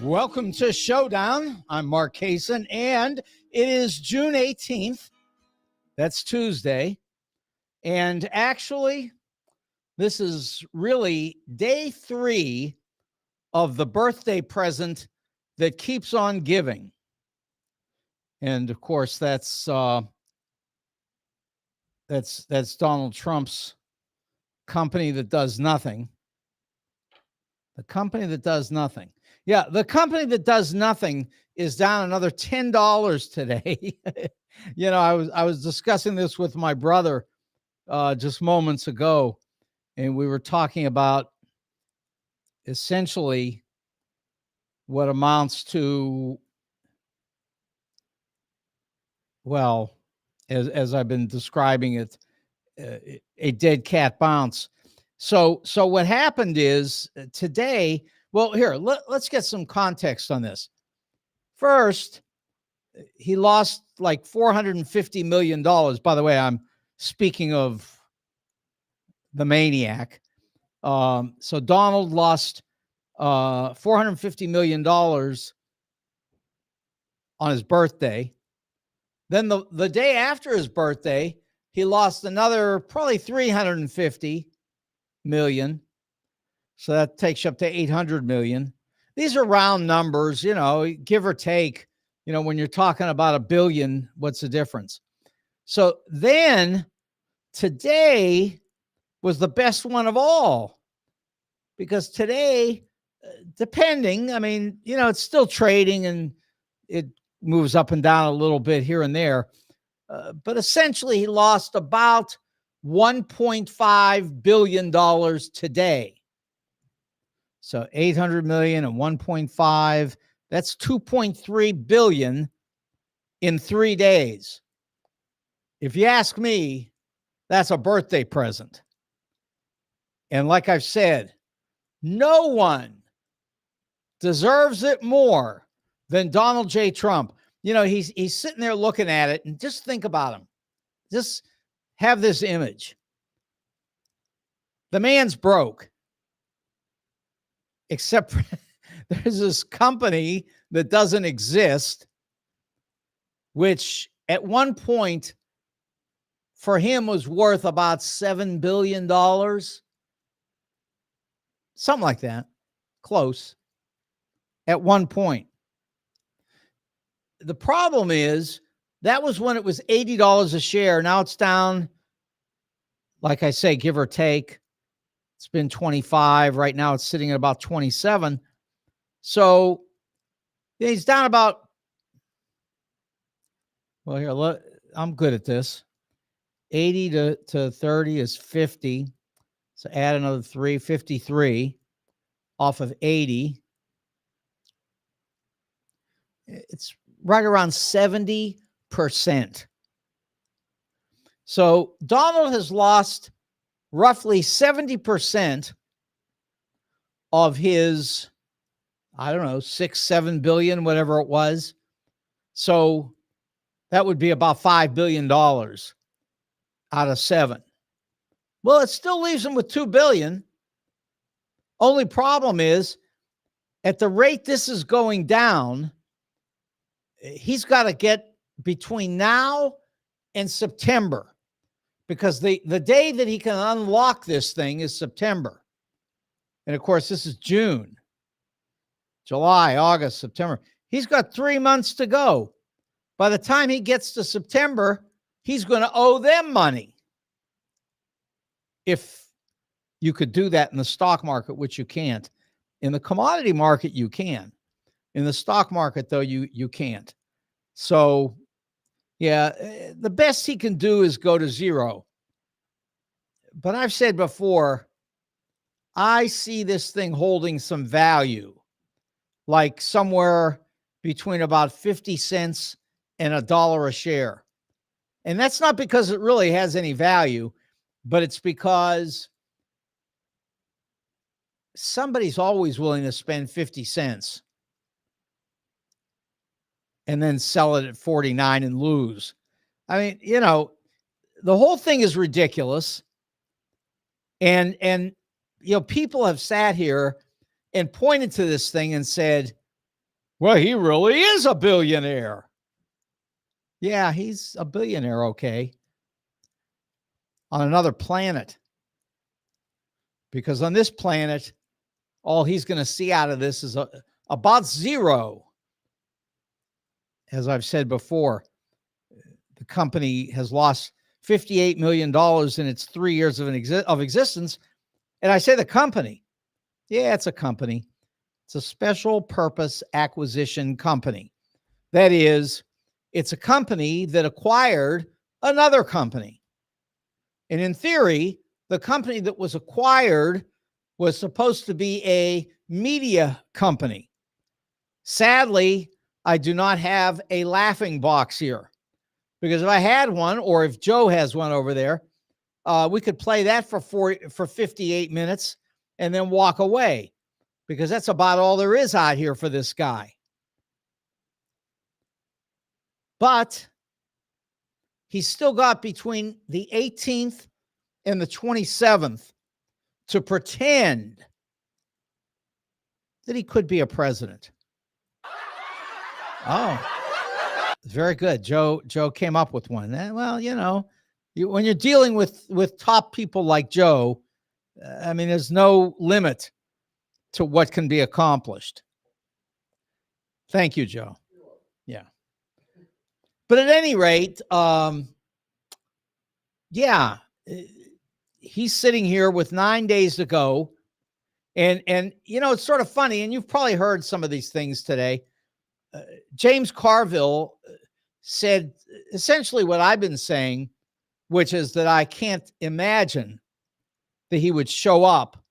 Welcome to Showdown. I'm Mark Kaysen, and it is June 18th. That's Tuesday. And actually, this is really day 3 of the birthday present that keeps on giving. And of course, that's Donald Trump's company that does nothing. The company that does nothing. Yeah, the company that does nothing is down another $10 today. I was discussing this with my brother just moments ago, and we were talking about essentially what amounts to, well, as I've been describing it, a dead cat bounce. So what happened is today. Well, here, let's get some context on this. First, he lost like $450 million. By the way, I'm speaking of the maniac. So Donald lost $450 million on his birthday. Then the day after his birthday, he lost another probably $350 million. So that takes you up to $800 million. These are round numbers, give or take. When you're talking about $1 billion, what's the difference? So then today was the best one of all, because today, depending, it's still trading and it moves up and down a little bit here and there. But essentially, he lost about $1.5 billion today. So 800 million and 1.5, that's 2.3 billion in 3 days. If you ask me, that's a birthday present. And like I've said, no one deserves it more than Donald J. Trump. He's sitting there looking at it, and just think about him. Just have this image. The man's broke. Except for there's this company that doesn't exist, which at one point for him was worth about $7 billion. Something like that. Close. At one point. The problem is that was when it was $80 a share. Now it's down, like I say, give or take. It's been 25. Right now it's sitting at about 27. So he's down about, well, here, I'm good at this. 80 to 30 is 50. So add another 3, 53 off of 80. It's right around 70%. So Donald has lost roughly 70% of his, I don't know, 6-7 billion, whatever it was. So that would be about $5 billion out of 7. Well, it still leaves him with $2 billion. Only problem is, at the rate this is going down, he's got to get between now and September, because the day that he can unlock this thing is September. And of course, this is June, July, August, September. He's got 3 months to go. By the time he gets to September, he's going to owe them money. If you could do that in the stock market, which you can't. In the commodity market, you can. In the stock market, though, you can't. So, yeah, the best he can do is go to zero. But I've said before, I see this thing holding some value, like somewhere between about 50 cents and $1 a share. And that's not because it really has any value, but it's because somebody's always willing to spend 50 cents and then sell it at 49 and lose. I mean, the whole thing is ridiculous. And people have sat here and pointed to this thing and said, Well, he really is a billionaire. Yeah, he's a billionaire, okay, on another planet. Because on this planet, all he's going to see out of this is about zero. As I've said before, the company has lost $58 million in its 3 years of existence. And I say the company. Yeah, it's a company. It's a special purpose acquisition company. That is, it's a company that acquired another company. And in theory, the company that was acquired was supposed to be a media company. Sadly, I do not have a laughing box here, because if I had one, or if Joe has one over there, we could play that for 58 minutes and then walk away, because that's about all there is out here for this guy. But he's still got between the 18th and the 27th to pretend that he could be a president. Oh, very good. Joe came up with one. Well, when you're dealing with top people like Joe, I mean, there's no limit to what can be accomplished. Thank you, Joe. Yeah. But at any rate, yeah, he's sitting here with 9 days to go. And it's sort of funny, and you've probably heard some of these things today. James Carville said essentially what I've been saying, which is that I can't imagine that he would show up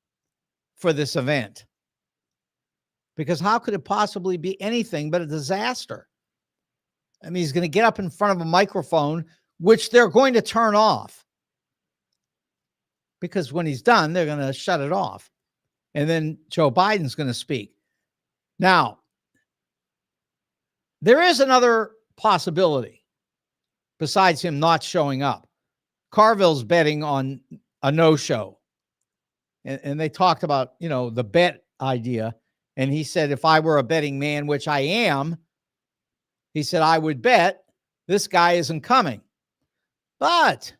for this event, because how could it possibly be anything but a disaster? I mean, he's going to get up in front of a microphone, which they're going to turn off, because when he's done, they're going to shut it off. And then Joe Biden's going to speak. Now, there is another possibility besides him not showing up. Carville's betting on a no-show. And they talked about, the bet idea. And he said, if I were a betting man, which I am, he said, I would bet this guy isn't coming. But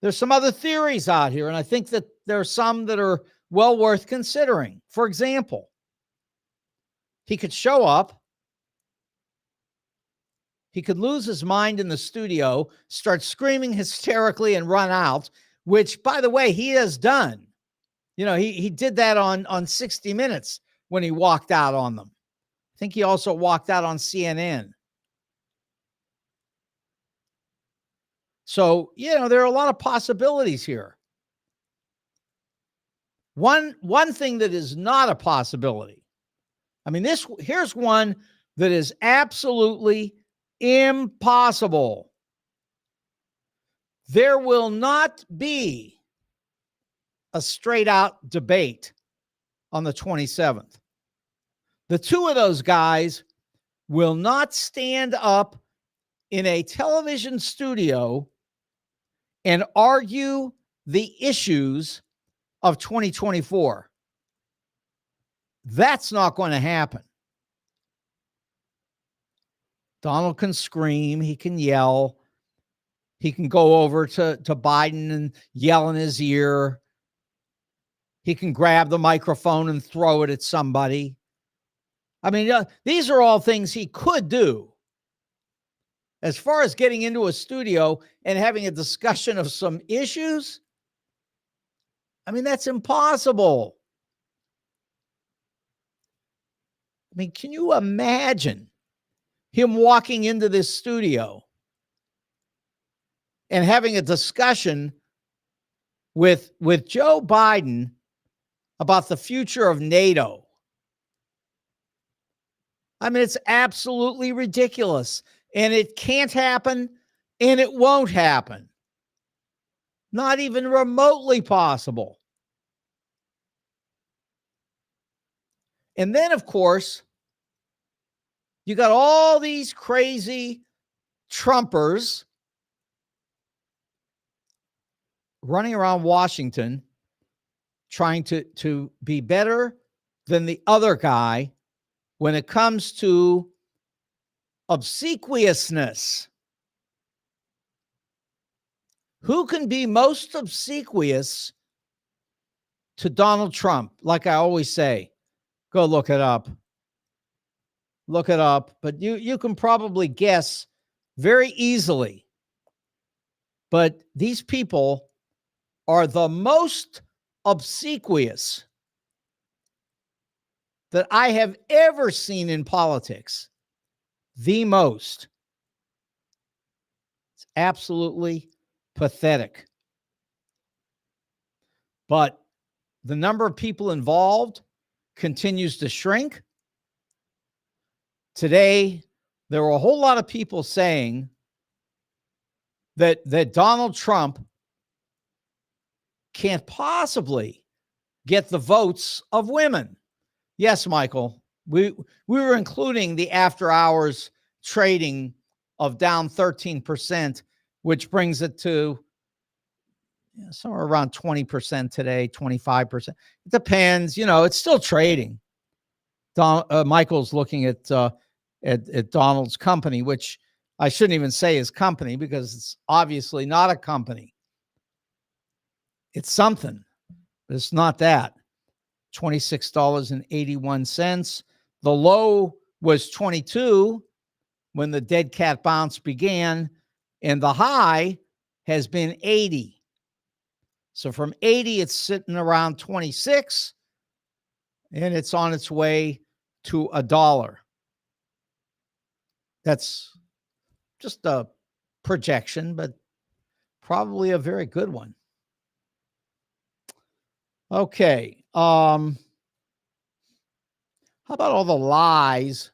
there's some other theories out here, and I think that there are some that are well worth considering. For example, he could show up. He could lose his mind in the studio, start screaming hysterically, and run out, which, by the way, he has done. He did that on 60 Minutes when he walked out on them. I think he also walked out on CNN. So, there are a lot of possibilities here. One thing that is not a possibility. I mean, here's one that is absolutely impossible. There will not be a straight out debate on the 27th. The two of those guys will not stand up in a television studio and argue the issues of 2024. That's not going to happen. Donald can scream, he can yell, he can go over to Biden and yell in his ear. He can grab the microphone and throw it at somebody. I mean, these are all things he could do. As far as getting into a studio and having a discussion of some issues, I mean, that's impossible. I mean, can you imagine him walking into this studio and having a discussion with Joe Biden about the future of NATO? I mean, it's absolutely ridiculous, and it can't happen, and it won't happen. Not even remotely possible. And then, of course, you got all these crazy Trumpers running around Washington trying to be better than the other guy when it comes to obsequiousness. Who can be most obsequious to Donald Trump? Like I always say, go look it up. Look it up. But you can probably guess very easily. But these people are the most obsequious that I have ever seen in politics. The most. It's absolutely pathetic. But the number of people involved continues to shrink. Today, there were a whole lot of people saying that Donald Trump can't possibly get the votes of women. Yes, Michael, we were including the after hours trading of down 13%, which brings it to somewhere around 20% today, 25%. It depends. It's still trading. Michael's looking at Donald's company, which I shouldn't even say his company because it's obviously not a company. It's something, but it's not that. $26.81. The low was 22 when the dead cat bounce began, and the high has been 80. So from 80, it's sitting around 26, and it's on its way to $1. That's just a projection, but probably a very good one. Okay. How about all the lies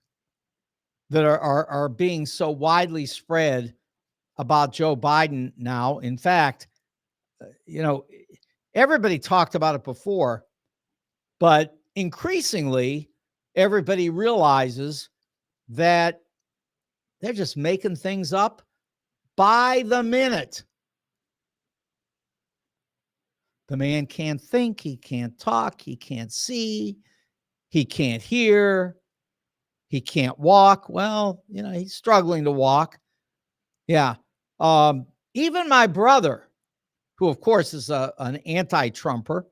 that are being so widely spread about Joe Biden now? In fact, everybody talked about it before, but increasingly, everybody realizes that they're just making things up by the minute. The man can't think, he can't talk, he can't see, he can't hear, he can't walk. Well, he's struggling to walk. Yeah. Even my brother, who of course is an anti-Trumper,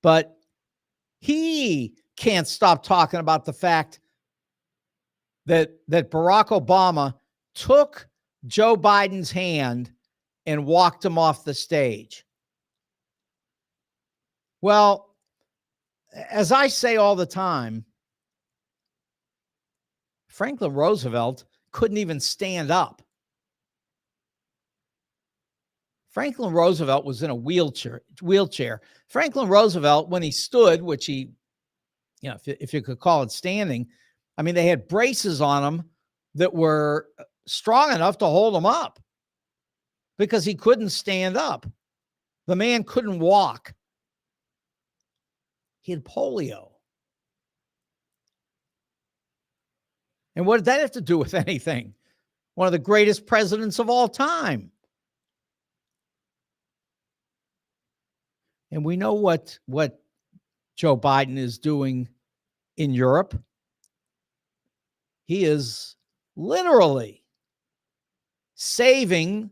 but he can't stop talking about the fact that Barack Obama took Joe Biden's hand and walked him off the stage. Well, as I say all the time, Franklin Roosevelt couldn't even stand up. Franklin Roosevelt was in a wheelchair. Franklin Roosevelt, when he stood, which he, if you could call it standing, I mean, they had braces on him that were strong enough to hold him up because he couldn't stand up. The man couldn't walk. He had polio. And what did that have to do with anything? One of the greatest presidents of all time. And we know what Joe Biden is doing in Europe. He is literally saving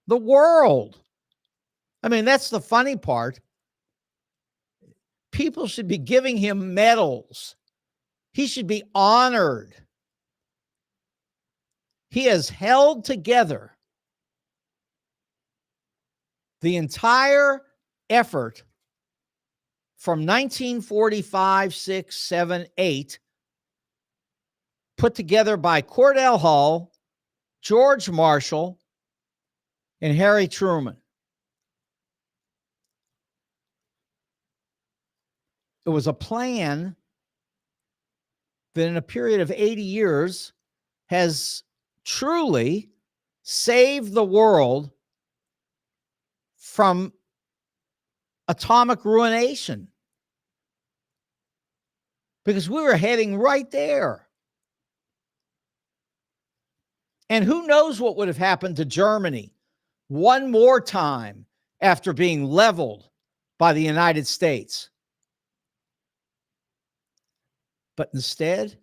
the world. I mean, that's the funny part. People should be giving him medals. He should be honored. He has held together the entire effort from 1945, 6, 7, 8, put together by Cordell Hull, George Marshall, and Harry Truman. It was a plan that in a period of 80 years has truly saved the world from atomic ruination. Because we were heading right there. And who knows what would have happened to Germany one more time after being leveled by the United States. But instead,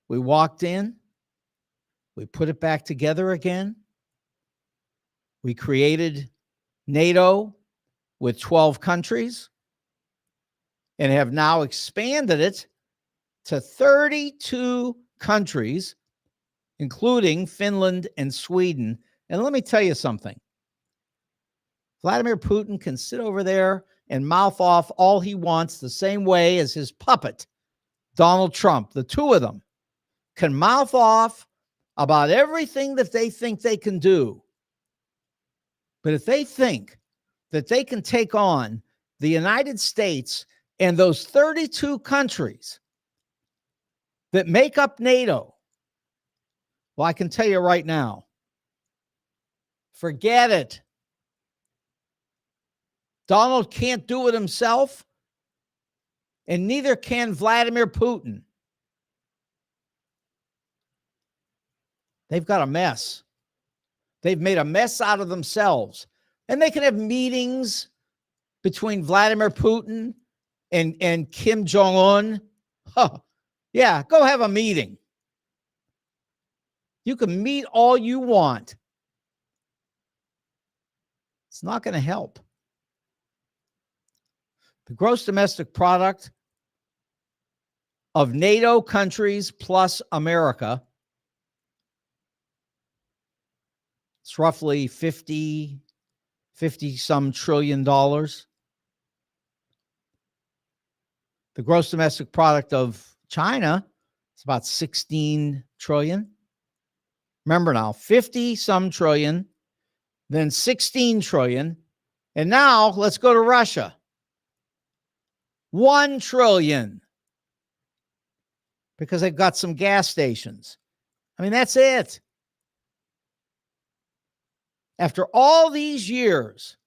we walked in, we put it back together again. We created NATO with 12 countries and have now expanded it to 32 countries, including Finland and Sweden. And let me tell you something. Vladimir Putin can sit over there and mouth off all he wants the same way as his puppet, Donald Trump. The two of them can mouth off about everything that they think they can do. But if they think that they can take on the United States and those 32 countries that make up NATO, well, I can tell you right now, forget it. Donald can't do it himself, and neither can Vladimir Putin. They've got a mess. They've made a mess out of themselves. And they can have meetings between Vladimir Putin and Kim Jong-un. Huh. Yeah, go have a meeting. You can meet all you want. It's not going to help. The gross domestic product of NATO countries plus America, it's roughly 50 some trillion dollars. The gross domestic product of China is about 16 trillion. Remember now, 50 some trillion, then 16 trillion. And now let's go to Russia. 1 trillion. Because they've got some gas stations. I mean, that's it. After all these years,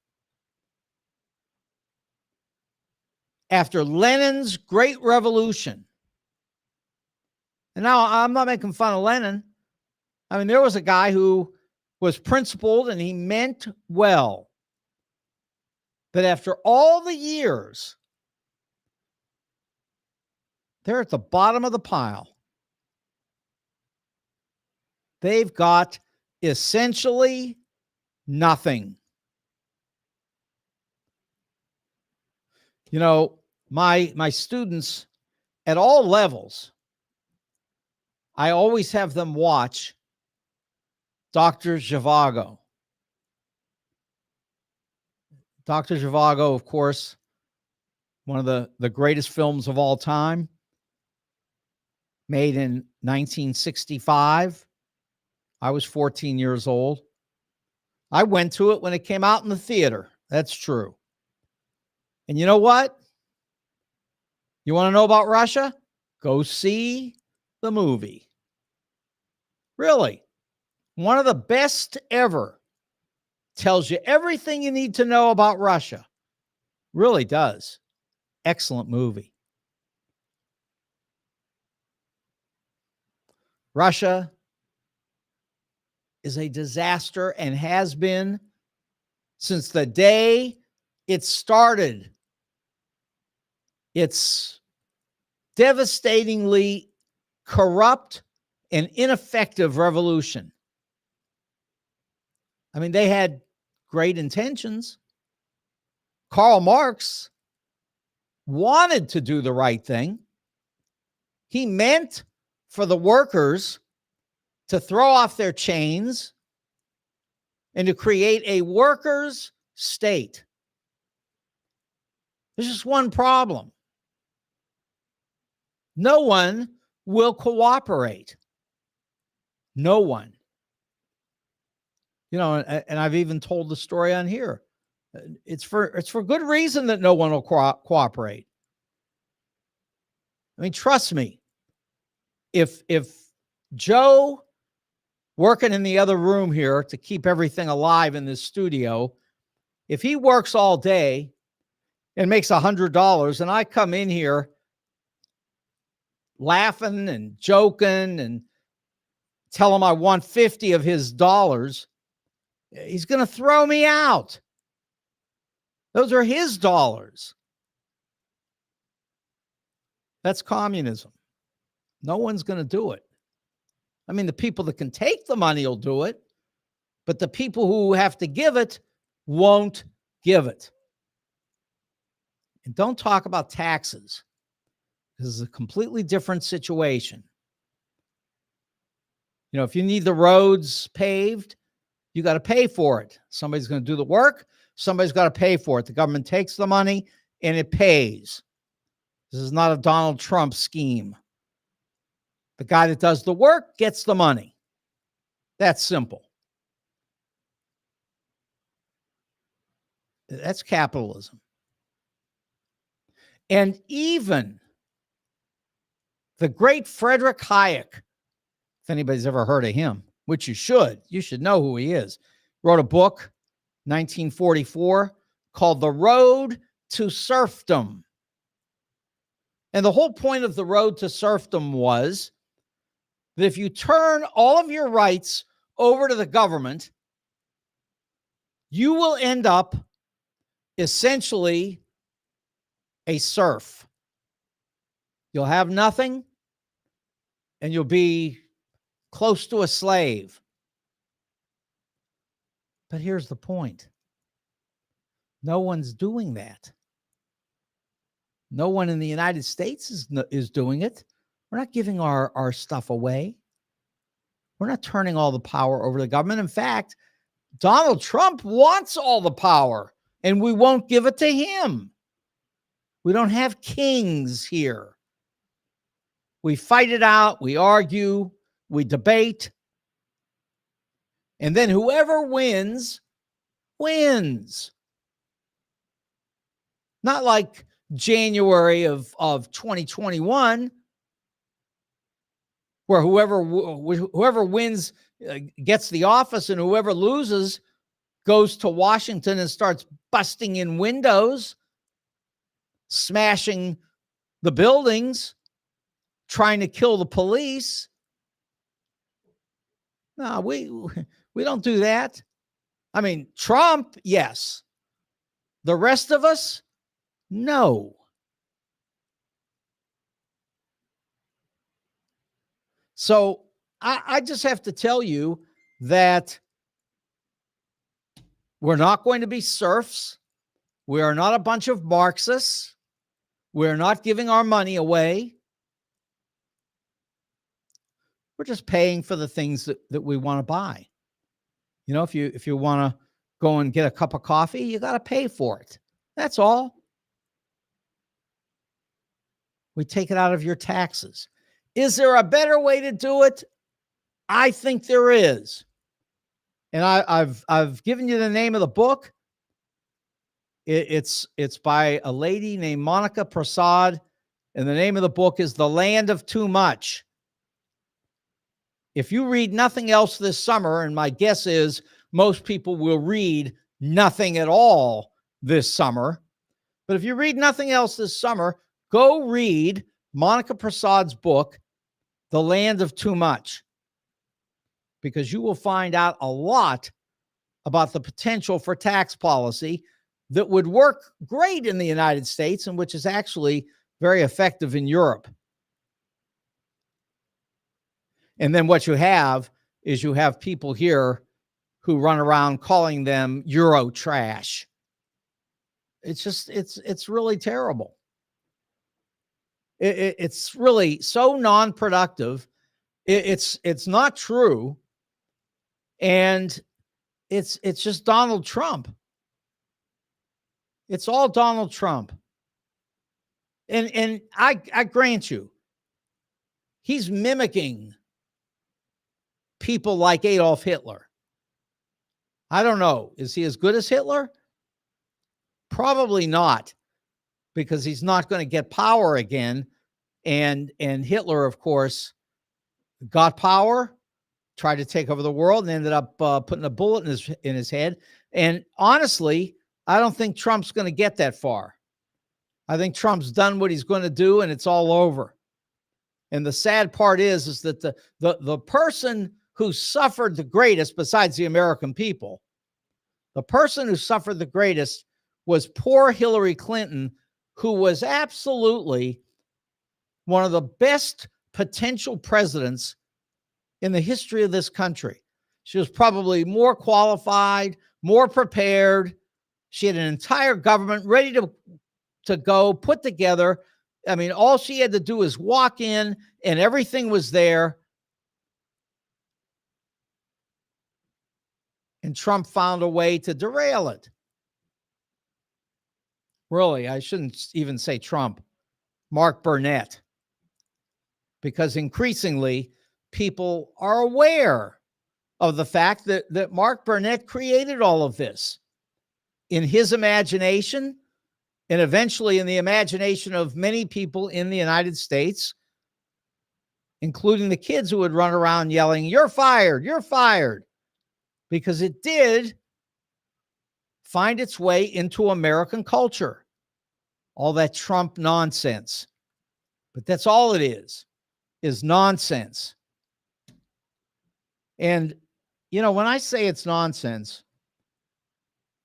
after Lenin's Great Revolution, and now I'm not making fun of Lenin. I mean, there was a guy who was principled and he meant well. But after all the years, they're at the bottom of the pile. They've got essentially nothing. You know, my students at all levels, I always have them watch Dr. Zhivago. Dr. Zhivago, of course, one of the greatest films of all time, made in 1965. I was 14 years old. I went to it when it came out in the theater. That's true. And you know what? You want to know about Russia? Go see the movie. Really. One of the best ever. Tells you everything you need to know about Russia. Really does. Excellent movie. Russia is a disaster and has been since the day it started. It's devastatingly corrupt and ineffective revolution. I mean, they had great intentions. Karl Marx wanted to do the right thing. He meant for the workers to throw off their chains and to create a workers' state. There's just one problem. No one will cooperate. No one. You know, and I've even told the story on here. It's for good reason that no one will cooperate. I mean, trust me. If Joe, working in the other room here to keep everything alive in this studio, if he works all day and makes $100, and I come in here laughing and joking and tell him I want 50 of his dollars, he's going to throw me out. Those are his dollars. That's communism. No one's going to do it. I mean, the people that can take the money will do it, but the people who have to give it won't give it. And don't talk about taxes. This is a completely different situation. You know, if you need the roads paved, you got to pay for it. Somebody's going to do the work. Somebody's got to pay for it. The government takes the money and it pays. This is not a Donald Trump scheme. The guy that does the work gets the money. That's simple. That's capitalism. And even the great Friedrich Hayek, if anybody's ever heard of him, which you should know who he is, wrote a book, 1944, called The Road to Serfdom. And the whole point of The Road to Serfdom was that if you turn all of your rights over to the government, you will end up essentially a serf. You'll have nothing, and you'll be close to a slave. But here's the point. No one's doing that. No one in the United States is doing it. We're not giving our stuff away. We're not turning all the power over to the government. In fact, Donald Trump wants all the power, and we won't give it to him. We don't have kings here. We fight it out. We argue. We debate. And then whoever wins, wins. Not like January of 2021, where whoever wins gets the office and whoever loses goes to Washington and starts busting in windows, smashing the buildings, trying to kill the police. No, we don't do that. I mean, Trump, yes. The rest of us, no. So I just have to tell you that we're not going to be serfs. We are not a bunch of Marxists. We're not giving our money away. We're just paying for the things that we want to buy. You know, if you want to go and get a cup of coffee, you got to pay for it. That's all. We take it out of your taxes. Is there a better way to do it? I think there is. And I've given you the name of the book. It's by a lady named Monica Prasad, and the name of the book is The Land of Too Much. If you read nothing else this summer, and my guess is most people will read nothing at all this summer, but if you read nothing else this summer, go read Monica Prasad's book, The Land of Too Much, because you will find out a lot about the potential for tax policy that would work great in the United States and which is actually very effective in Europe. And then what you have is you have people here who run around calling them Euro trash. It's just, it's really terrible. It's really so non-productive. It's not true. And it's just Donald Trump. It's all Donald Trump. And I grant you, he's mimicking people like Adolf Hitler. I don't know. Is he as good as Hitler? Probably not, because he's not going to get power again. And Hitler, of course, got power, tried to take over the world, and ended up putting a bullet in his head. And honestly, I don't think Trump's going to get that far. I think Trump's done what he's going to do, and it's all over. And the sad part is that the person who suffered the greatest, besides the American people, the person who suffered the greatest was poor Hillary Clinton, who was absolutely one of the best potential presidents in the history of this country. She was probably more qualified, more prepared. She had an entire government ready to go, put together. I mean, all she had to do is walk in and everything was there. And Trump found a way to derail it. Really, I shouldn't even say Trump, Mark Burnett, because increasingly people are aware of the fact that Mark Burnett created all of this in his imagination and eventually in the imagination of many people in the United States, including the kids who would run around yelling, "You're fired, you're fired," because it did find its way into American culture. All that Trump nonsense. But that's all it is nonsense. And, when I say it's nonsense,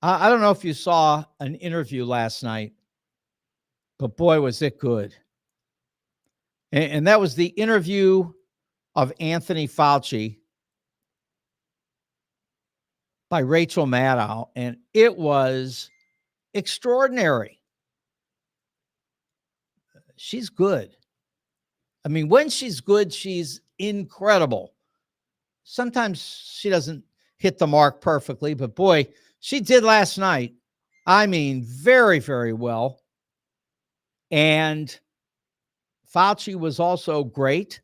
I don't know if you saw an interview last night, but boy, was it good. And that was the interview of Anthony Fauci by Rachel Maddow, and it was extraordinary. She's good. I mean, when she's good, she's incredible. Sometimes she doesn't hit the mark perfectly, but boy, she did last night. I mean, very, very well. And Fauci was also great.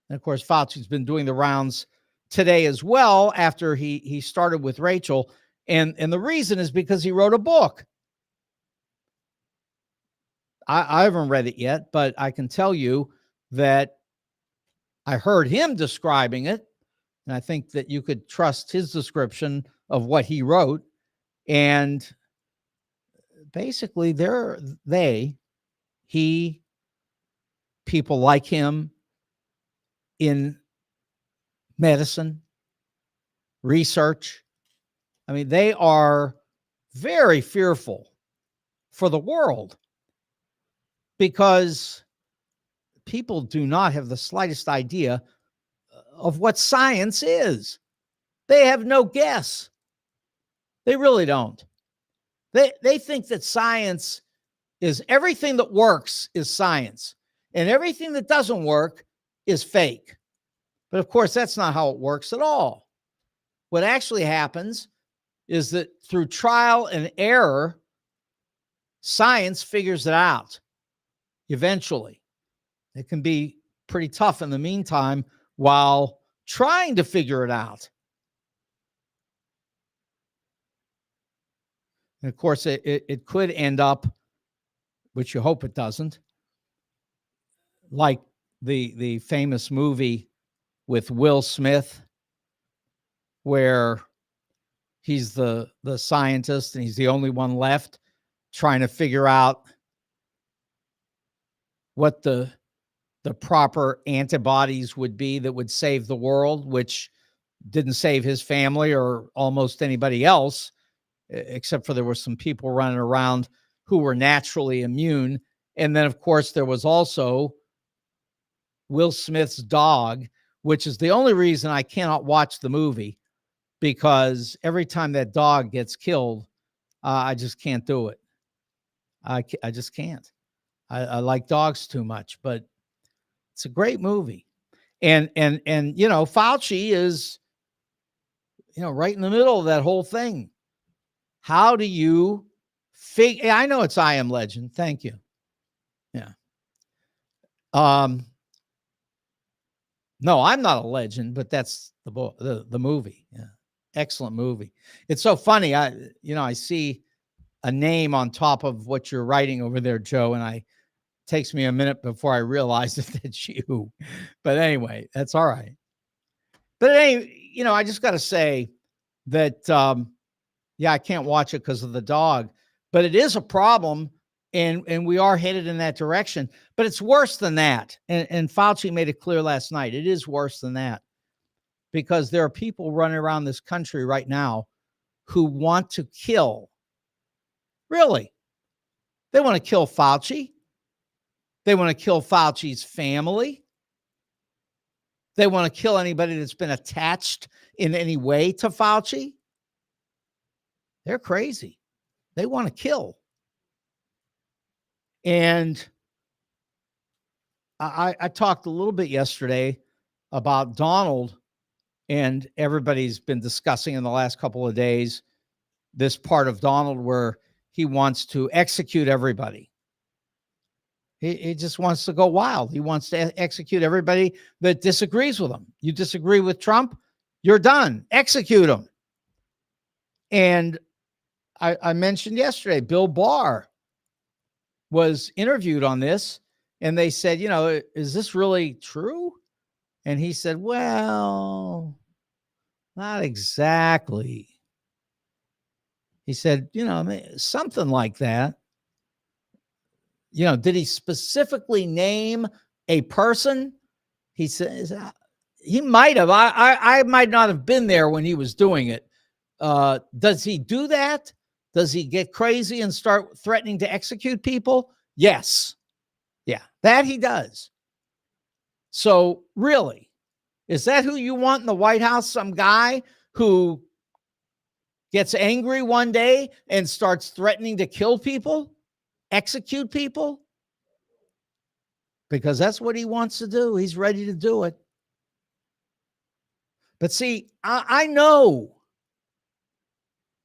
And of course, Fauci's been doing the rounds today as well after he started with Rachel. And the reason is because he wrote a book. I haven't read it yet, but I can tell you that I heard him describing it. And I think that you could trust his description of what he wrote. And basically, people like him in medicine, research. I mean, they are very fearful for the world because people do not have the slightest idea of what science is. They have no guess. They really don't. They think that science is everything that works is science, and everything that doesn't work is fake. But of course, that's not how it works at all. What actually happens is that through trial and error, science figures it out eventually. It can be pretty tough in the meantime while trying to figure it out. And of course, it could end up, which you hope it doesn't, like the famous movie with Will Smith, where he's the scientist and he's the only one left trying to figure out what the proper antibodies would be that would save the world, which didn't save his family or almost anybody else, except for there were some people running around who were naturally immune. And then, of course, there was also Will Smith's dog, which is the only reason I cannot watch the movie, because every time that dog gets killed, I just can't do it. I just can't. I like dogs too much, but it's a great movie. And Fauci is, right in the middle of that whole thing. How do you figure? I know it's I Am Legend. Thank you. Yeah. No, I'm not a legend, but that's the book, the movie. Yeah. Excellent movie. It's so funny. I see a name on top of what you're writing over there, Joe, and takes me a minute before I realize that it's you. But anyway, that's all right. But anyway, I just got to say that, I can't watch it because of the dog, but it is a problem, and we are headed in that direction. But it's worse than that. And Fauci made it clear last night. It is worse than that, because there are people running around this country right now who want to kill. Really? They want to kill Fauci. They want to kill Fauci's family. They want to kill anybody that's been attached in any way to Fauci. They're crazy. They want to kill. And I talked a little bit yesterday about Donald, and everybody's been discussing in the last couple of days this part of Donald where he wants to execute everybody. He just wants to go wild. He wants to execute everybody that disagrees with him. You disagree with Trump, you're done. Execute him. And I mentioned yesterday, Bill Barr was interviewed on this, and they said, is this really true? And he said, well, not exactly. He said, something like that. Did he specifically name a person? He says he might have. I might not have been there when he was doing it. Does he do that? Does he get crazy and start threatening to execute people? Yes. Yeah, that he does. So really, is that who you want in the White House? Some guy who gets angry one day and starts threatening to kill people? Execute people? Because that's what he wants to do. He's ready to do it. But see, I know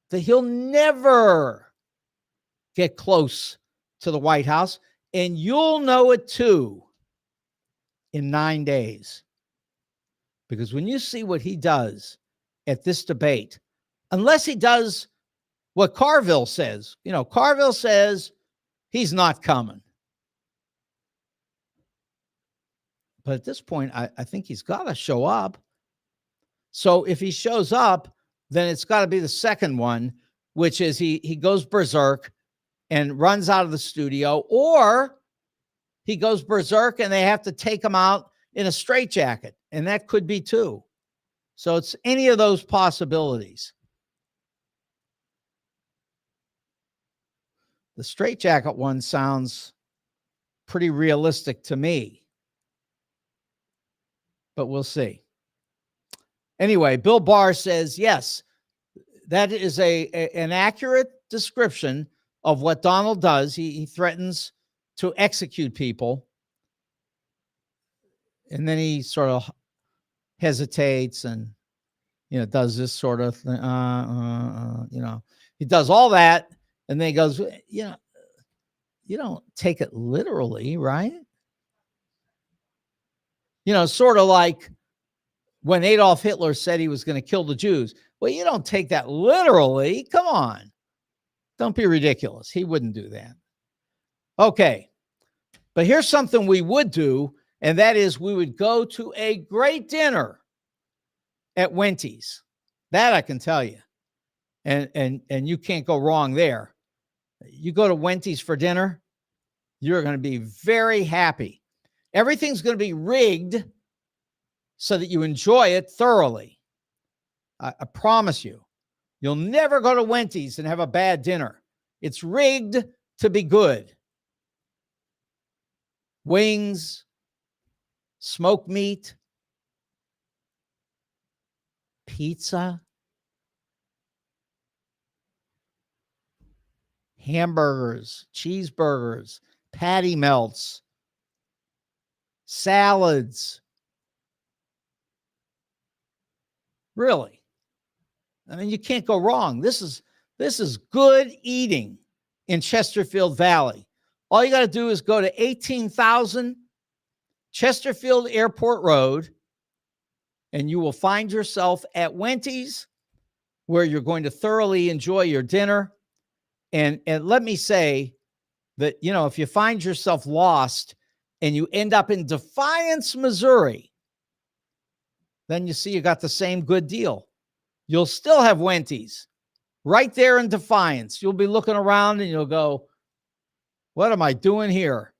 that he'll never get close to the White House, and you'll know it too in 9 days. Because when you see what he does at this debate, unless he does what Carville says, Carville says he's not coming. But at this point, I think he's got to show up. So if he shows up, then it's got to be the second one, which is he goes berserk and runs out of the studio, or he goes berserk and they have to take him out in a straitjacket, and that could be too. So it's any of those possibilities. The straitjacket one sounds pretty realistic to me, but we'll see. Anyway, Bill Barr says, yes, that is an accurate description of what Donald does. He threatens to execute people, and then he sort of hesitates and, does this sort of thing. He does all that, and then he goes, you don't take it literally, right? Sort of like when Adolf Hitler said he was going to kill the Jews. Well, you don't take that literally. Come on. Don't be ridiculous. He wouldn't do that. Okay. But here's something we would do, and that is we would go to a great dinner at Wendy's. That I can tell you. And you can't go wrong there. You go to Wendy's for dinner, you're going to be very happy. Everything's going to be rigged so that you enjoy it thoroughly. I promise you. You'll never go to Wendy's and have a bad dinner. It's rigged to be good. Wings, smoked meat, pizza, hamburgers, cheeseburgers, patty melts, salads. Really. I mean, you can't go wrong. This is good eating in Chesterfield Valley. All you got to do is go to 18,000 Chesterfield Airport Road, and you will find yourself at Wendy's, where you're going to thoroughly enjoy your dinner. And let me say that, if you find yourself lost and you end up in Defiance, Missouri, then you see you got the same good deal. You'll still have Wendy's right there in Defiance. You'll be looking around and you'll go, what am I doing here?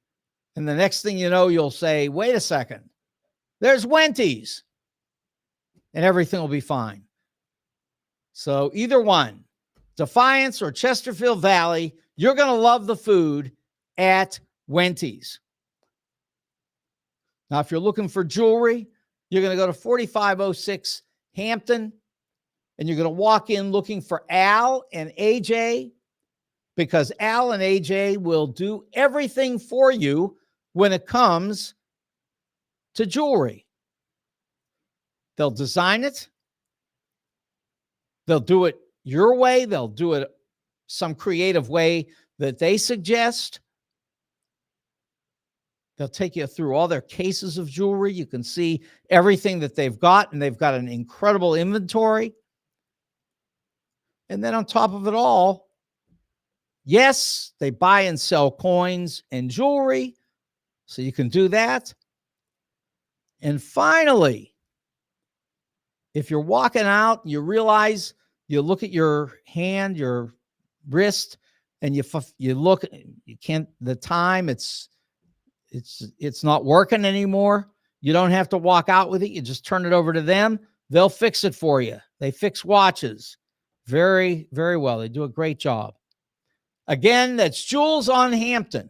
And the next thing you know, you'll say, wait a second, there's Wendy's, and everything will be fine. So either one, Defiance or Chesterfield Valley, you're going to love the food at Wendy's. Now, if you're looking for jewelry, you're going to go to 4506 Hampton, and you're going to walk in looking for Al and AJ, because Al and AJ will do everything for you when it comes to jewelry. They'll design it. They'll do it your way. They'll do it some creative way that they suggest. They'll take you through all their cases of jewelry. You can see everything that they've got, and they've got an incredible inventory. And then on top of it all, yes, they buy and sell coins and jewelry, so you can do that. And finally, if you're walking out, you realize, you look at your hand, your wrist, and you look, you can't, the time, it's not working anymore. You don't have to walk out with it. You just turn it over to them. They'll fix it for you. They fix watches very, very well. They do a great job. Again, that's Jules on Hampton,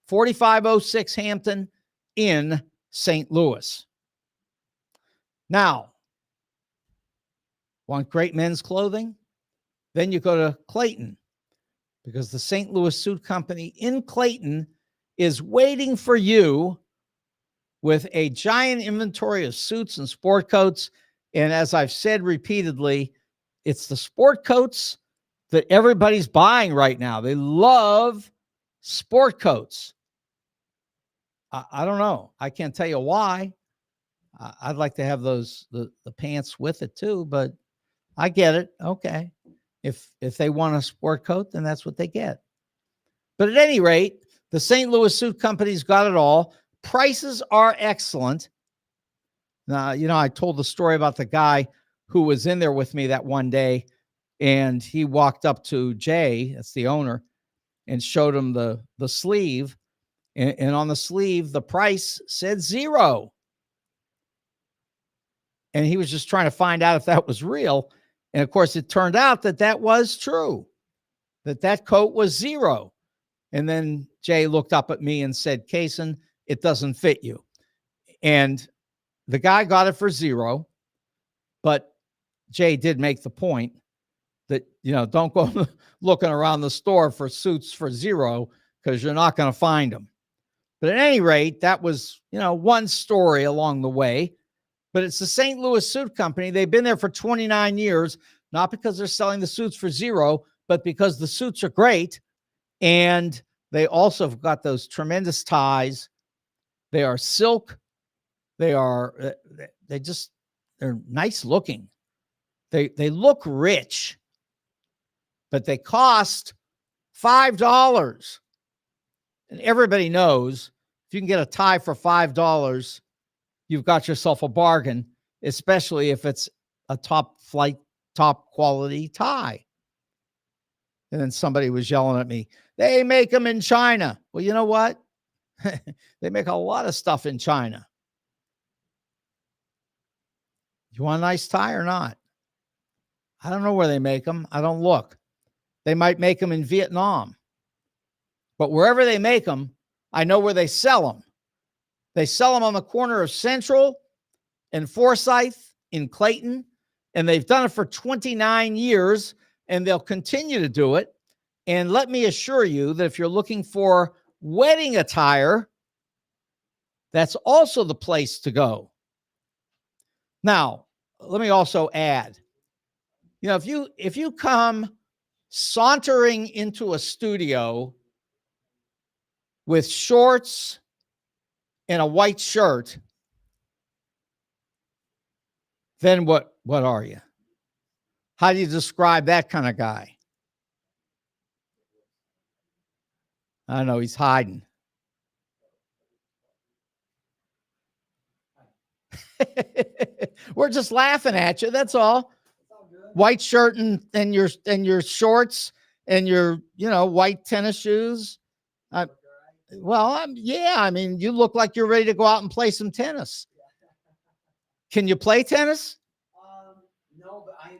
4506 Hampton in St. Louis. Now, want great men's clothing? Then you go to Clayton, because the St. Louis Suit Company in Clayton is waiting for you with a giant inventory of suits and sport coats. And as I've said repeatedly, it's the sport coats that everybody's buying right now. They love sport coats. I don't know. I can't tell you why. I'd like to have those, the pants with it too, but I get it. Okay. If they want a sport coat, then that's what they get. But at any rate, the St. Louis Suit Company's got it all. Prices are excellent. Now, I told the story about the guy who was in there with me that one day, and he walked up to Jay, that's the owner, and showed him the sleeve. And on the sleeve, the price said $0. And he was just trying to find out if that was real. And of course, it turned out that was true, that coat was $0. And then Jay looked up at me and said, Kaysen, it doesn't fit you. And the guy got it for $0. But Jay did make the point that, don't go looking around the store for suits for $0, because you're not going to find them. But at any rate, that was, one story along the way. But it's the St. Louis Suit Company. They've been there for 29 years, not because they're selling the suits for $0, but because the suits are great. And they also have got those tremendous ties. They are silk. They're nice looking. They look rich, but they cost $5. And everybody knows if you can get a tie for $5, you've got yourself a bargain, especially if it's a top quality tie. And then somebody was yelling at me, they make them in China. Well, you know what? They make a lot of stuff in China. You want a nice tie or not? I don't know where they make them. I don't look. They might make them in Vietnam. But wherever they make them, I know where they sell them. They sell them on the corner of Central and Forsyth in Clayton, and they've done it for 29 years, and they'll continue to do it. And let me assure you that if you're looking for wedding attire, that's also the place to go. Now, let me also add, if you come sauntering into a studio with shorts and a white shirt, then what are you? How do you describe that kind of guy? I don't know. He's hiding. We're just laughing at you. That's all. White shirt and your shorts and your white tennis shoes. You look like you're ready to go out and play some tennis. Can you play tennis? No, but I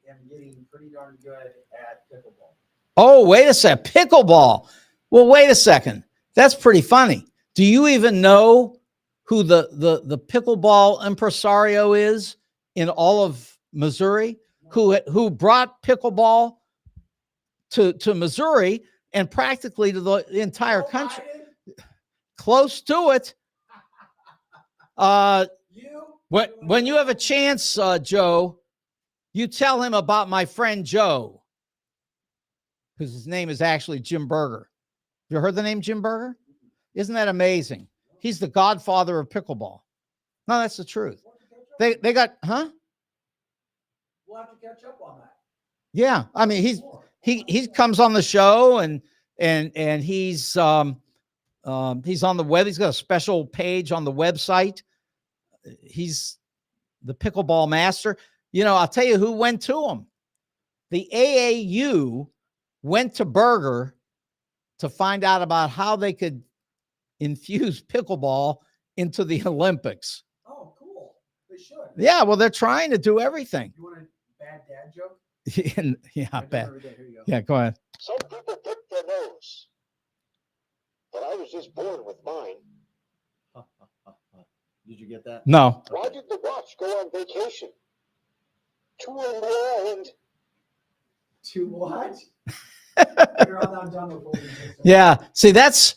am getting pretty darn good at pickleball. Oh, wait a sec. Pickleball. Well, wait a second. That's pretty funny. Do you even know who the pickleball impresario is in all of Missouri, who brought pickleball to Missouri and practically to the entire country? Close to it. When you have a chance, Joe, you tell him about my friend Joe, because his name is actually Jim Berger. You heard the name Jim Berger? Isn't that amazing? He's the godfather of pickleball. No, that's the truth. They got, huh? We'll have to catch up on that. Yeah, I mean he comes on the show and he's on the web. He's got a special page on the website. He's the pickleball master. You know, I'll tell you who went to him. The AAU went to Berger to find out about how they could infuse pickleball into the Olympics. Oh, cool. They should. Yeah, well, they're trying to do everything. You want a bad dad joke? Yeah, bad. Here you go. Yeah, go ahead. Some people pick their nose, but I was just born with mine. Did you get that? No. Why did the watch go on vacation? To unwind. To what? I'm done before we get to Yeah. See, that's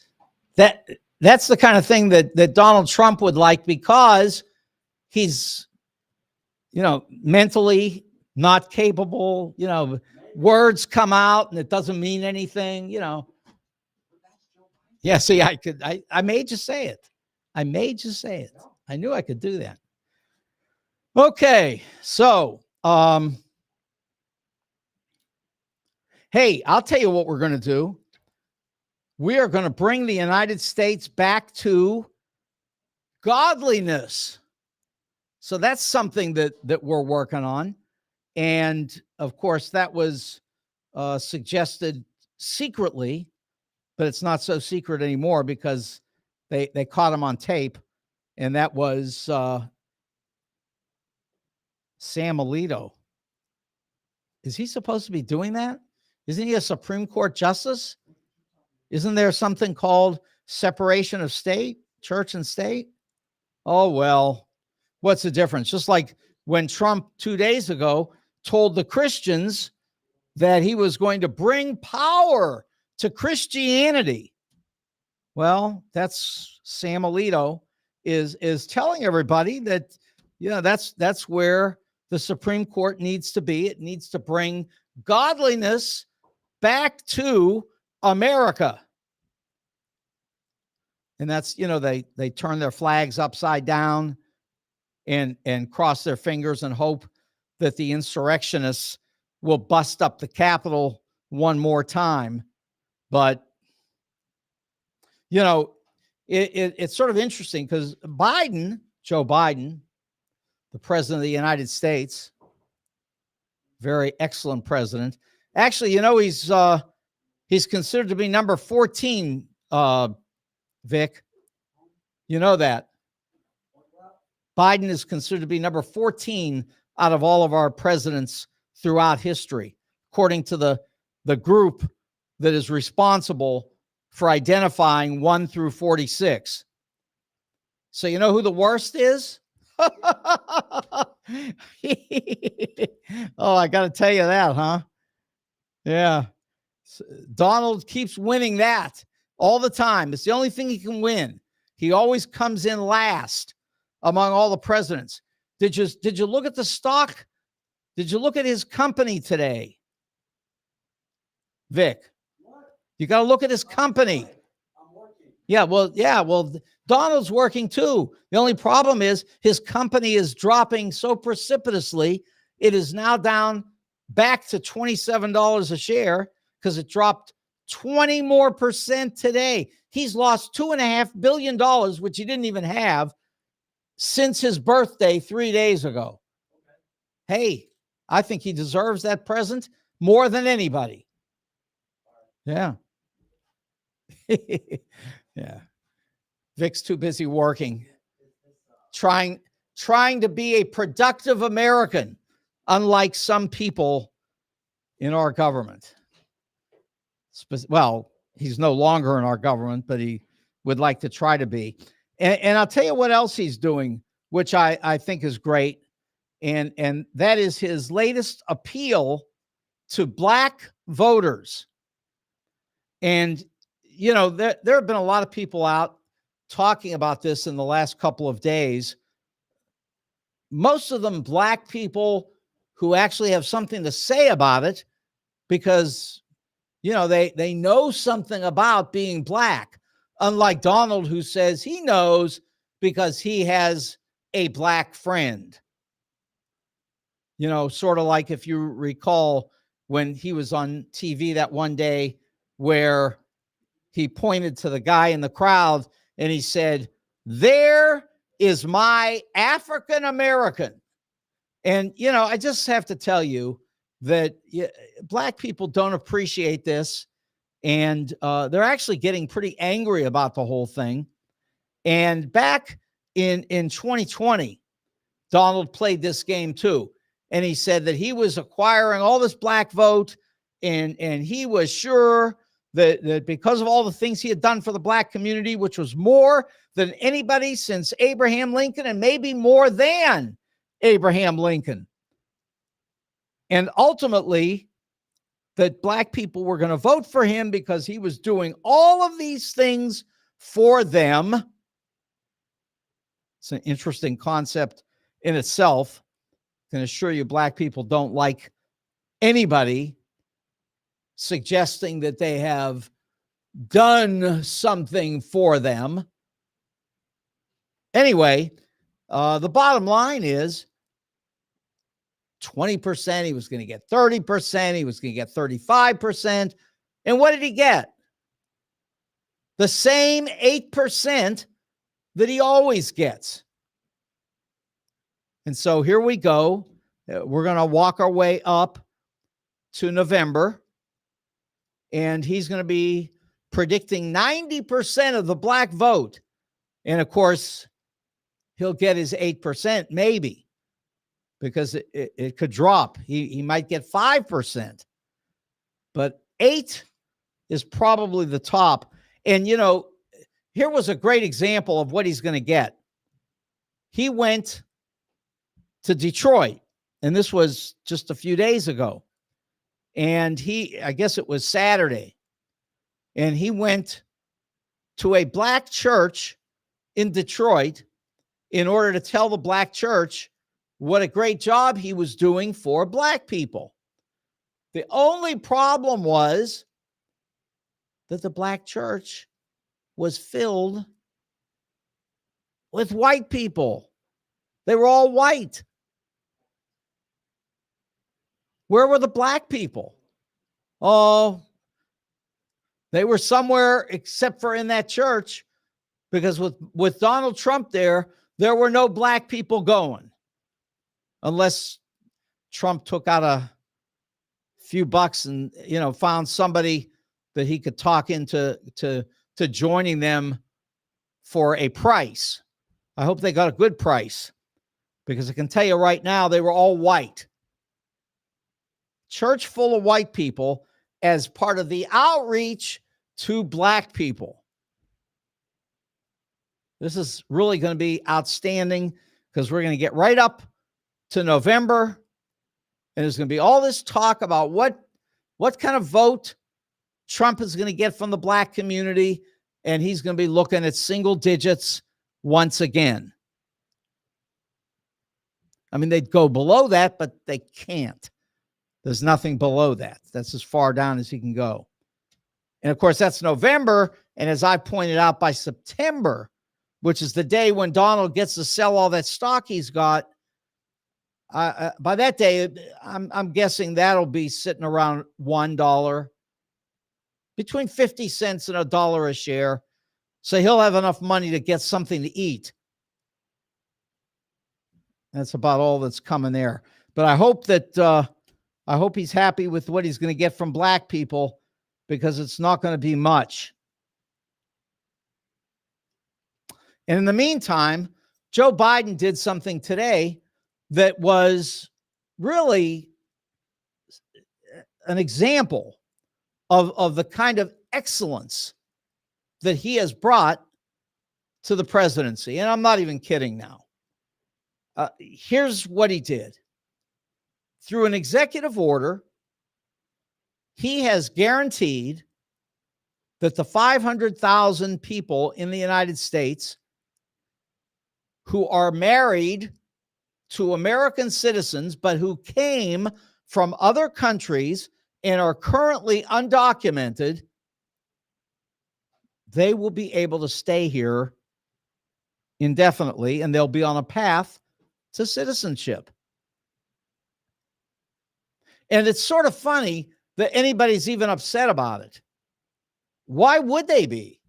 the kind of thing that Donald Trump would like, because he's, mentally not capable, words come out and it doesn't mean anything, Yeah, see, I made you say it. I made you say it. I knew I could do that. Okay, so hey, I'll tell you what we're going to do. We are going to bring the United States back to godliness. So that's something that we're working on. And of course, that was suggested secretly, but it's not so secret anymore because they caught him on tape. And that was Sam Alito. Is he supposed to be doing that? Isn't he a Supreme Court justice? Isn't there something called separation of state, church and state? Oh, well, what's the difference? Just like when Trump 2 days ago told the Christians that he was going to bring power to Christianity. Well, that's Sam Alito is telling everybody that, that's where the Supreme Court needs to be. It needs to bring godliness back to America. And that's, they turn their flags upside down and cross their fingers and hope that the insurrectionists will bust up the Capitol one more time. But, it's sort of interesting because Joe Biden, the president of the United States, very excellent president. Actually, he's considered to be number 14, Vic. You know that. Biden is considered to be number 14 out of all of our presidents throughout history, according to the group that is responsible for identifying 1 through 46. So you know who the worst is? Oh, I got to tell you that, huh? Yeah. Donald keeps winning that all the time. It's the only thing he can win. He always comes in last among all the presidents. Did you look at the stock? Did you look at his company today? Vic, you got to look at his company. I'm working. Yeah, well, Donald's working too. The only problem is his company is dropping so precipitously. It is now down back to $27 a share because it dropped 20% more today. He's lost $2.5 billion, which he didn't even have since his birthday 3 days ago. Hey, I think he deserves that present more than anybody. Yeah. Yeah. Vic's too busy working, trying to be a productive American, unlike some people in our government. Well, he's no longer in our government, but he would like to try to be. And I'll tell you what else he's doing, which I think is great. And that is his latest appeal to black voters. And, you know, there have been a lot of people out talking about this in the last couple of days. Most of them black people who actually have something to say about it because, you know, they know something about being black, unlike Donald, who says he knows because he has a black friend. You know, sort of like if you recall when he was on TV that one day where he pointed to the guy in the crowd and he said, "There is my African American." And, you know, I just have to tell you that black people don't appreciate this. And they're actually getting pretty angry about the whole thing. And back in 2020, Donald played this game too. And he said that he was acquiring all this black vote. And he was sure that because of all the things he had done for the black community, which was more than anybody since Abraham Lincoln and maybe more than Abraham Lincoln. And ultimately, that black people were going to vote for him because he was doing all of these things for them. It's an interesting concept in itself. I can assure you black people don't like anybody suggesting that they have done something for them. Anyway, the bottom line is 20%, he was going to get 30%, he was going to get 35%. And what did he get? The same 8% that he always gets. And so here we go. We're going to walk our way up to November. And he's going to be predicting 90% of the black vote. And of course, he'll get his 8%, maybe, because it could drop. He might get 5%. But 8 is probably the top. And, you know, here was a great example of what he's going to get. He went to Detroit, and this was just a few days ago. And I guess it was Saturday, and he went to a black church in Detroit in order to tell the black church what a great job he was doing for black people. The only problem was that the black church was filled with white people. They were all white. Where were the black people? Oh, they were somewhere except for in that church, because with Donald Trump there were no black people going, unless Trump took out a few bucks and, you know, found somebody that he could talk into to joining them for a price. I hope they got a good price, because I can tell you right now, they were all white. Church full of white people as part of the outreach to black people. This is really going to be outstanding, because we're going to get right up to November, and there's going to be all this talk about what kind of vote Trump is going to get from the black community, and he's going to be looking at single digits once again. I mean, they'd go below that, but they can't. There's nothing below that. That's as far down as he can go. And of course, that's November. And as I pointed out, by September, which is the day when Donald gets to sell all that stock he's got, by that day, I'm guessing that'll be sitting around $1, between 50 cents and $1 a share. So he'll have enough money to get something to eat. That's about all that's coming there. But I hope that I hope he's happy with what he's going to get from black people, because it's not going to be much. And in the meantime, Joe Biden did something today that was really an example of the kind of excellence that he has brought to the presidency, and I'm not even kidding now. Here's what he did. Through an executive order, he has guaranteed that the 500,000 people in the United States who are married to American citizens, but who came from other countries and are currently undocumented, they will be able to stay here indefinitely, and they'll be on a path to citizenship. And it's sort of funny that anybody's even upset about it. Why would they be?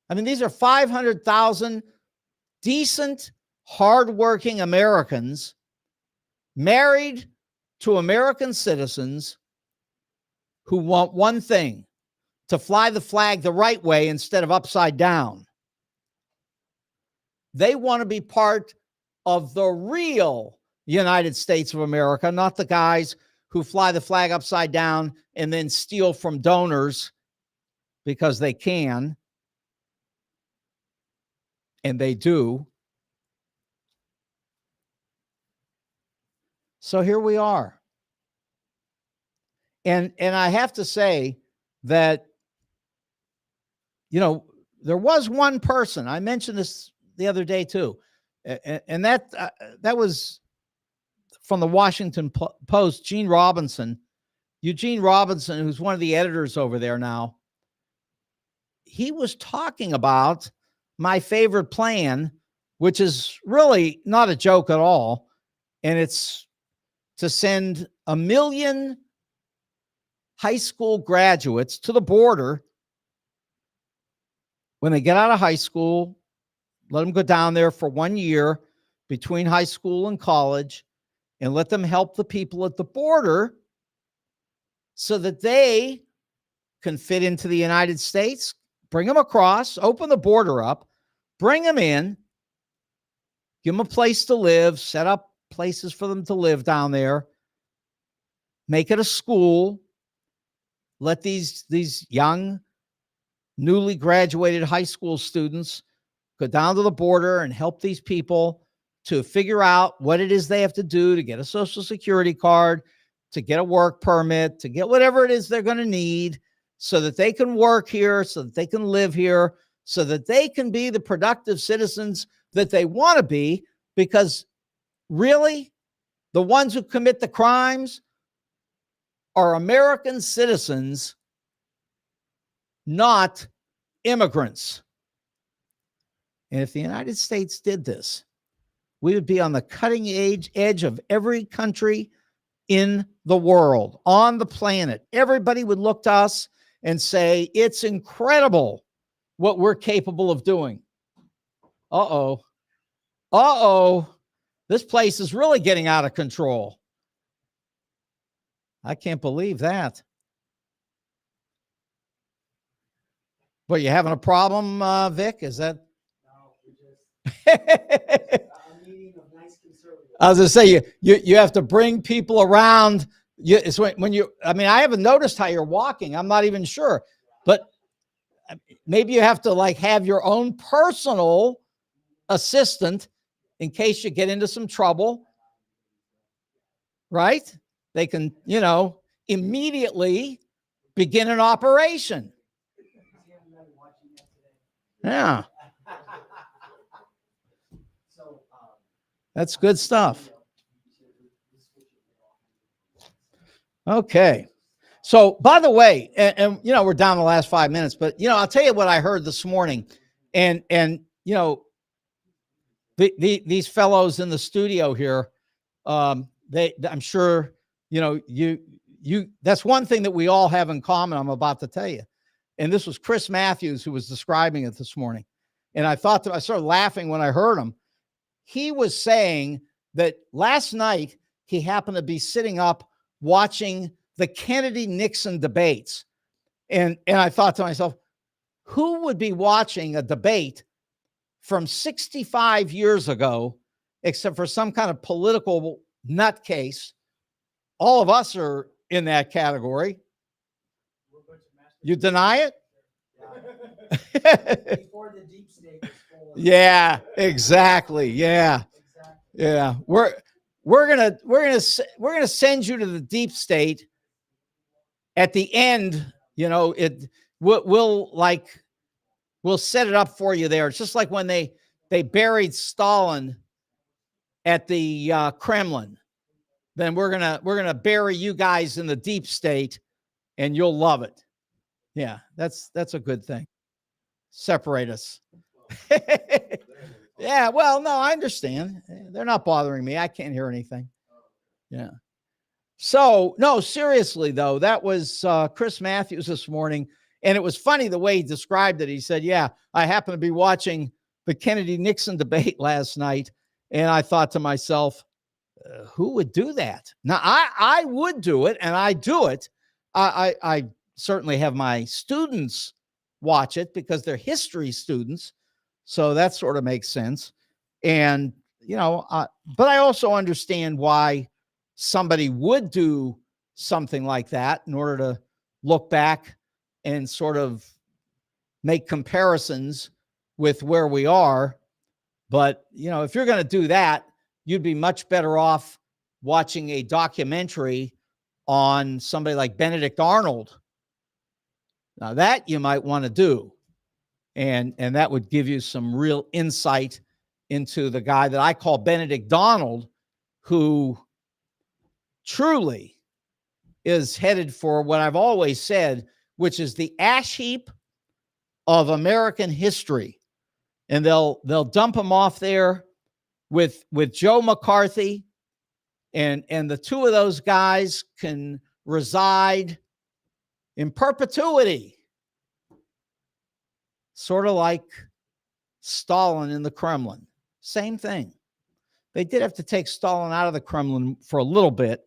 I mean, these are 500,000 decent, hardworking Americans married to American citizens who want one thing: to fly the flag the right way instead of upside down. They want to be part of the real United States of America, not the guys who fly the flag upside down and then steal from donors because they can. And they do. So here we are. And I have to say that, you know, there was one person, I mentioned this the other day too, and that was from the Washington Post, Eugene Robinson, who's one of the editors over there now. He was talking about my favorite plan, which is really not a joke at all. And it's to send 1 million high school graduates to the border when they get out of high school. Let them go down there for 1 year between high school and college and let them help the people at the border so that they can fit into the United States, bring them across, open the border up, bring them in, give them a place to live, set up places for them to live down there, make it a school, let these young, newly graduated high school students go down to the border and help these people to figure out what it is they have to do to get a Social Security card, to get a work permit, to get whatever it is they're going to need so that they can work here, so that they can live here, so that they can be the productive citizens that they want to be. Because really, the ones who commit the crimes are American citizens, not immigrants. And if the United States did this, we would be on the cutting edge of every country in the world, on the planet. Everybody would look to us and say, it's incredible what we're capable of doing. Uh-oh. This place is really getting out of control. I can't believe that. But you having a problem, Vic? Is that? No, we're just a meeting of nice conservatives. I was going to say, you have to bring people around. It's when you, I mean, I haven't noticed how you're walking. I'm not even sure. But maybe you have to like have your own personal assistant in case you get into some trouble. Right? They can, immediately begin an operation. Yeah. That's good stuff. Okay. So, by the way, and we're down the last 5 minutes, but I'll tell you what I heard this morning, and these fellows in the studio here, I'm sure you that's one thing that we all have in common. I'm about to tell you, and this was Chris Matthews who was describing it this morning, and I started laughing when I heard him. He was saying that last night he happened to be sitting up watching the Kennedy-Nixon debates. And I thought to myself, who would be watching a debate from 65 years ago, except for some kind of political nutcase? All of us are in that category. You deny it? Yeah. Before the deep state was full of Yeah, exactly. Yeah. Exactly. Yeah. We're gonna send you to the deep state. At the end, we'll set it up for you there. It's just like when they buried Stalin at the Kremlin. Then we're gonna bury you guys in the deep state, and you'll love it. Yeah, that's a good thing. Separate us. Yeah, well, no, I understand. They're not bothering me. I can't hear anything. Yeah. So, no, seriously, though, that was Chris Matthews this morning. And it was funny the way he described it. He said, yeah, I happened to be watching the Kennedy Nixon debate last night. And I thought to myself, who would do that? Now, I would do it, and I do it. I certainly have my students watch it because they're history students. So that sort of makes sense. And, but I also understand why somebody would do something like that in order to look back and sort of make comparisons with where we are. But, if you're going to do that, you'd be much better off watching a documentary on somebody like Benedict Arnold. Now that you might want to do. And that would give you some real insight into the guy that I call Benedict Donald, who truly is headed for what I've always said, which is the ash heap of American history. And they'll dump him off there with Joe McCarthy, and the two of those guys can reside in perpetuity, sort of like Stalin in the Kremlin. Same thing. They did have to take Stalin out of the Kremlin for a little bit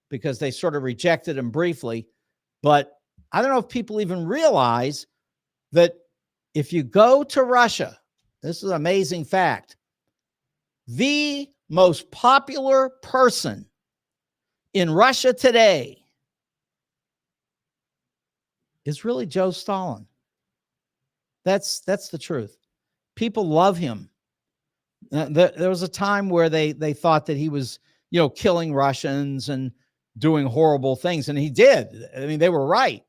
because they sort of rejected him briefly. But I don't know if people even realize that if you go to Russia, this is an amazing fact, the most popular person in Russia today is really Joe Stalin. That's the truth. People love him. There was a time where they thought that he was, killing Russians and doing horrible things, and he did. I mean, they were right,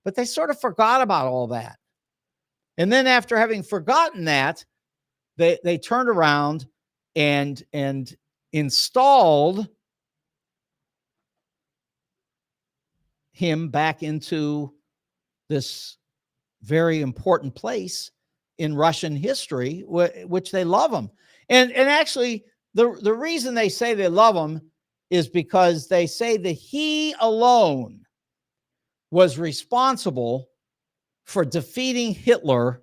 but they sort of forgot about all that. And then after having forgotten that, they turned around and installed him back into this very important place in Russian history, which they love him. And actually, the reason they say they love him is because they say that he alone was responsible for defeating Hitler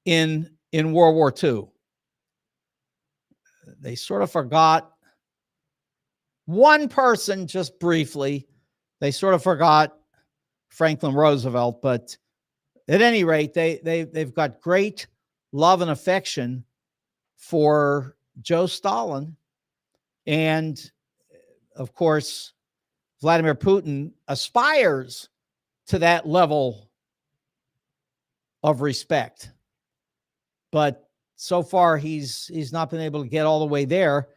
in World War II. They sort of forgot one person just briefly. They sort of forgot Franklin Roosevelt, but at any rate, they've got great love and affection for Joe Stalin. And of course, Vladimir Putin aspires to that level of respect. But so far, he's not been able to get all the way there.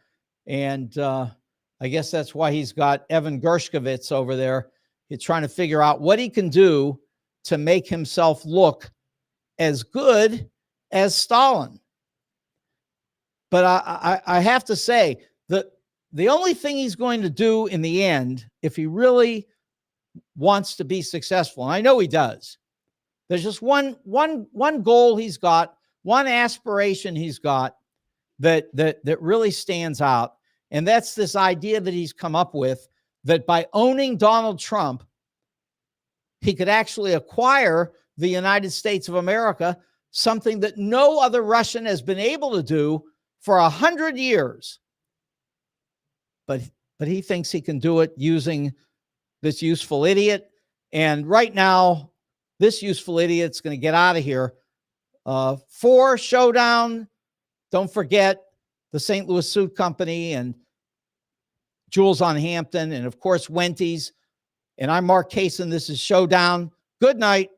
And I guess that's why he's got Evan Gershkovich over there. He's trying to figure out what he can do to make himself look as good as Stalin. But I have to say that the only thing he's going to do in the end, if he really wants to be successful, and I know he does, there's just one goal he's got, one aspiration he's got that really stands out. And that's this idea that he's come up with, that by owning Donald Trump, he could actually acquire the United States of America, something that no other Russian has been able to do for 100 years. But he thinks he can do it using this useful idiot. And right now, this useful idiot's going to get out of here. For Showdown, don't forget the St. Louis Suit Company and Jules on Hampton, and of course, Wenty's. And I'm Mark Kaysen. This is Showdown. Good night.